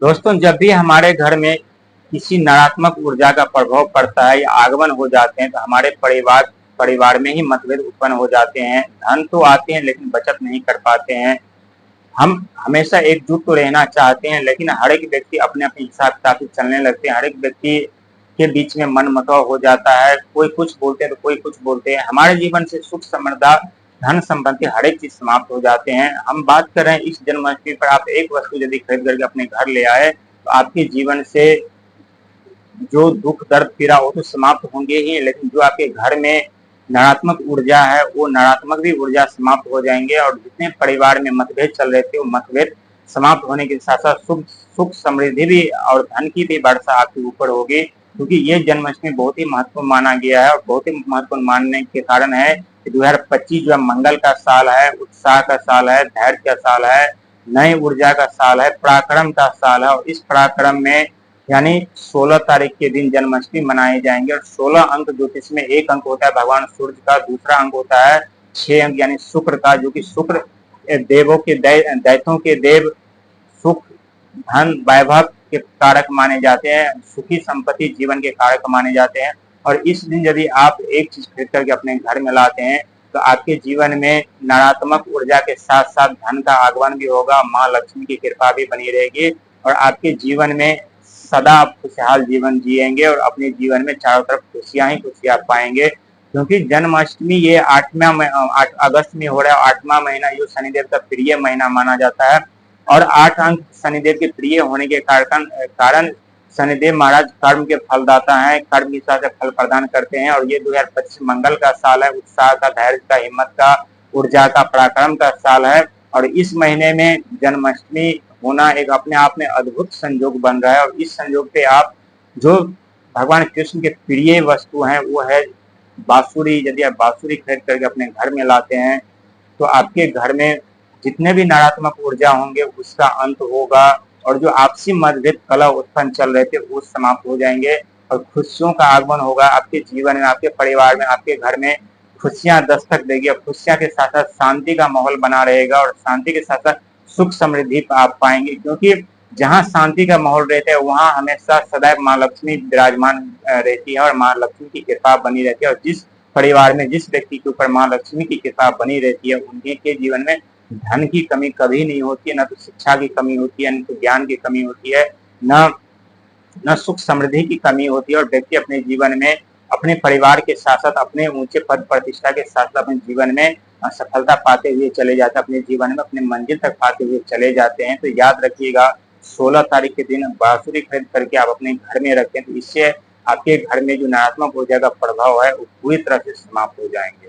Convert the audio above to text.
दोस्तों, जब भी हमारे घर में किसी नकारात्मक ऊर्जा का प्रभाव पड़ता है या आगमन हो जाते हैं तो हमारे परिवार में ही मतभेद उत्पन्न हो जाते हैं। धन तो आते हैं लेकिन बचत नहीं कर पाते हैं। हम हमेशा एकजुट तो रहना चाहते हैं लेकिन हर एक व्यक्ति अपने अपने हिसाब किताब से चलने लगते हैं। हर एक व्यक्ति के बीच में मनमुटाव हो जाता है। कोई कुछ बोलते हैं तो कोई कुछ बोलते हैं। हमारे जीवन से सुख समृद्धि, धन संपत्ति हर एक चीज समाप्त हो जाते हैं। हम बात कर रहे हैं इस जन्माष्टमी पर आप एक वस्तु यदि खरीद करके अपने घर ले आए तो आपके जीवन से जो दुख दर्द पीड़ा वो तो समाप्त होंगे ही, लेकिन जो आपके घर में नकारात्मक ऊर्जा है वो नकारात्मक भी ऊर्जा समाप्त हो जाएंगे और जितने परिवार में मतभेद चल रहे थे वो मतभेद समाप्त होने के साथ साथ सुख समृद्धि भी और धन की भी वर्षा आपके ऊपर होगी। क्योंकि ये जन्माष्टमी बहुत ही महत्वपूर्ण माना गया है और बहुत ही महत्वपूर्ण मानने के कारण है कि 2025 जो है मंगल का साल है, उत्साह का साल है, धैर्य का साल है, नई ऊर्जा का साल है, पराक्रम का साल है। और इस पराक्रम में यानी 16 तारीख के दिन जन्माष्टमी मनाए जाएंगे। और 16 अंक ज्योतिष में एक अंक होता है भगवान सूर्य का, दूसरा अंक होता है 6 अंक यानी शुक्र का, जो कि शुक्र देवों के दैत्यों के देव, सुख धन वैभव के कारक माने जाते हैं, सुखी संपत्ति जीवन के कारक माने जाते हैं। और इस दिन यदि आप एक चीज खरीद करके अपने घर में लाते हैं तो आपके जीवन में नकारात्मक ऊर्जा के साथ साथ धन का आगमन भी होगा, माँ लक्ष्मी की कृपा भी बनी रहेगी और आपके जीवन में सदा आप खुशहाल जीवन जिएंगे और अपने जीवन में चारों तरफ खुशियां ही खुशियां पाएंगे। क्योंकि जन्माष्टमी ये 8 अगस्त में हो रहा है। 8वां महीना जो शनिदेव का प्रिय महीना माना जाता है और 8 अंक शनिदेव के प्रिय होने के कारण शनिदेव महाराज कर्म के फलदाता हैं, कर्म के हिसाब से फल प्रदान करते हैं। और ये 2025 मंगल का साल है, उत्साह का, धैर्य का, हिम्मत का, ऊर्जा का, पराक्रम का साल है। और इस महीने में जन्माष्टमी होना एक अपने आप में अद्भुत संयोग बन रहा है। और इस संयोग पे आप जो भगवान कृष्ण के प्रिय वस्तु हैं वो है बांसुरी। यदि आप बांसुरी खरीद करके अपने घर में लाते हैं तो आपके घर में जितने भी नकारात्मक ऊर्जा होंगे उसका अंत होगा और जो आपसी मतभेद कलह उत्पन्न चल रहे थे वो समाप्त हो जाएंगे और खुशियों का आगमन होगा आपके जीवन में, आपके परिवार में, आपके घर में खुशियां दस्तक देगी और खुशियां के साथ साथ शांति का माहौल बना रहेगा और शांति के साथ साथ सुख समृद्धि आप पाएंगे। क्योंकि जहाँ शांति का माहौल रहता है वहाँ हमेशा सदैव माँ लक्ष्मी विराजमान रहती है और माँ लक्ष्मी की कृपा बनी रहती है। और जिस परिवार में जिस व्यक्ति के ऊपर माँ लक्ष्मी की कृपा बनी रहती है उनके जीवन में धन की कमी कभी नहीं होती है, न तो शिक्षा की कमी होती है, न तो ज्ञान की कमी होती है, न सुख समृद्धि की कमी होती है। और व्यक्ति अपने जीवन में अपने परिवार के साथ साथ अपने ऊंचे पद प्रतिष्ठा के साथ साथ अपने जीवन में सफलता पाते हुए चले जाते हैं, अपने जीवन में अपने मंजिल तक पाते हुए चले जाते हैं। तो याद रखिएगा 16 तारीख के दिन बांसुरी खरीद करके आप अपने घर में रखें तो इससे आपके घर में जो नकारात्मक ऊर्जा का प्रभाव है वो पूरी तरह से समाप्त हो जाएंगे।